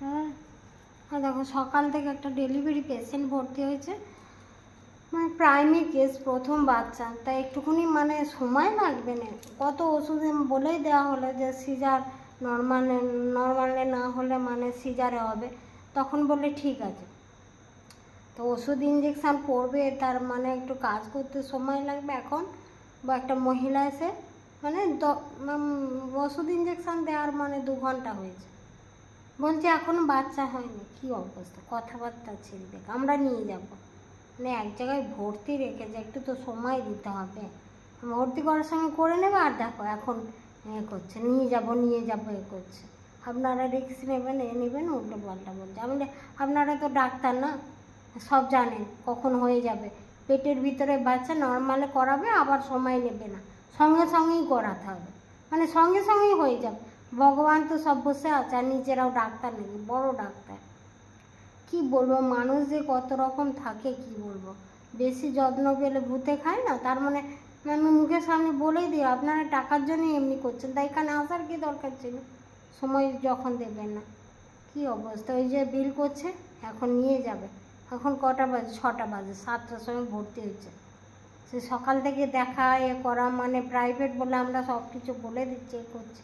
হ্যাঁ, দেখো সকাল থেকে একটা ডেলিভারি পেশেন্ট ভর্তি হয়েছে, মানে প্রাইমারি কেস, প্রথম বাচ্চা, তাই একটুখানি মানে সময় লাগবে না। কত ওষুধ বলেই দেওয়া হলো যে সিজার নর্মালে না হলে মানে সিজারে হবে, তখন বললে ঠিক আছে। তো ওষুধ ইঞ্জেকশান পড়বে, তার মানে একটু কাজ করতে সময় লাগবে এখন। বা একটা মহিলা এসে মানে ওষুধ ইঞ্জেকশান দেওয়ার মানে 2 ঘন্টা হয়েছে, বলছে এখনও বাচ্চা হয়নি। কী অবস্থা, কথাবার্তা ছিল, দেখ আমরা নিয়ে যাব, মানে এক জায়গায় ভর্তি রেখেছে, একটু তো সময় দিতে হবে। ভর্তি করার সঙ্গে করে নেবে, আর দেখো এখন করছে নিয়ে যাব করছে। আপনারা রিস্ক নেবেন, নেবেন, উল্টো পাল্টা বলছে। আমি আপনারা তো ডাক্তার না, সব জানেন কখন হয়ে যাবে। পেটের ভিতরে বাচ্চা নর্মালে করাবে, আবার সময় নেবে না, সঙ্গে সঙ্গেই করাতে হবে, মানে সঙ্গে সঙ্গেই হয়ে যাবে। ভগবান তো সব বসে আছে, আর নিজেরাও ডাক্তার নাকি, বড় ডাক্তার। কি বলবো, মানুষ যে কত রকম থাকে কি বলবো। বেশি যত্ন পেলে ভূতে খায় না, তার মানে আমি মুখের সামনে বলেই দিই আপনারা টাকার জন্য এমনি করছেন, তাই এখানে আসার কি দরকার ছিল, সময় যখন দেবেন না। কি অবস্থা, ওই যে বিল করছে, এখন নিয়ে যাবে। এখন কটা বাজে, 6টা বাজে, 7টার সময় ভর্তি হয়েছে। সে সকাল থেকে দেখা করা, মানে প্রাইভেট বলে আমরা সব কিছু বলে দিচ্ছি, করছি।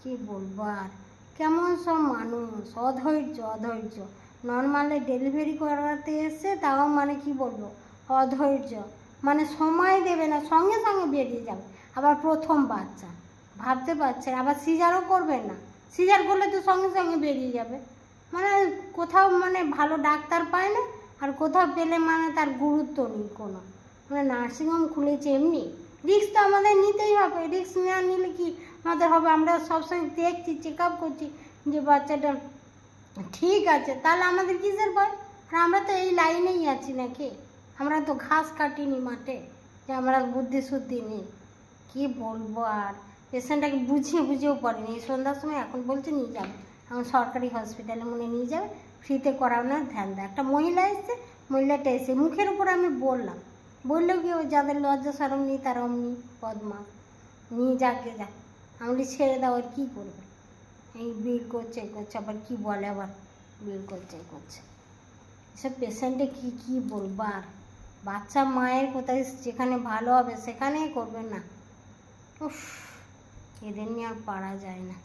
কি বলবো আর, কেমন সব মানুষ, অধৈর্য। নর্মালে ডেলিভারি করাতে এসে তাও মানে কি বলবো, অধৈর্য, মানে সময় দেবে না, সঙ্গে সঙ্গে বেরিয়ে যাবে। আবার প্রথম বাচ্চা, ভাবতে পারছেন, আবার সিজারও করবেন না, সিজার করলে তো সঙ্গে সঙ্গে বেরিয়ে যাবে। মানে কোথাও মানে ভালো ডাক্তার পায় না, আর কোথাও পেলে মানে তার গুরুত্ব নেই কোনো। মানে নার্সিংহোম খুলেছে এমনি, রিস্ক তো আমাদের নিতেই হবে, রিস্ক না নিলে কি আমাদের হবে। আমরা সবসময় দেখছি, চেক আপ করছি যে বাচ্চাটা ঠিক আছে, তাহলে আমাদের কিসের ভয়। আর আমরা তো এই লাইনেই আছি নাকি, আমরা তো ঘাস কাটিনি মাঠে যে আমরা বুদ্ধি শুদ্ধি নেই। কি বলবো আর, পেশেন্টটাকে বুঝিয়েও পড়েনি। এই সন্ধ্যার সময় এখন বলছে নিয়ে যাবে, এখন সরকারি হসপিটালে মনে নিয়ে যাবে, ফ্রিতে করানোর ধ্যান দেয়। একটা মহিলা এসছে, মহিলাটা এসে মুখের উপর আমি বললেও কি, ওই যাদের লজ্জা সরম নেই তারা অমনি বদমাশ, নিয়ে যাকে যা। আমি ছেড়ে দাও, আর কী করবে, এই বিল করছে আবার কি বলে, আবার বিল করছে এসব পেশেন্টে কি বলবো আর। বাচ্চা মায়ের কোথায় যেখানে ভালো হবে সেখানেই করবে না, উফ, এদের নিয়ে আর পারা যায় না।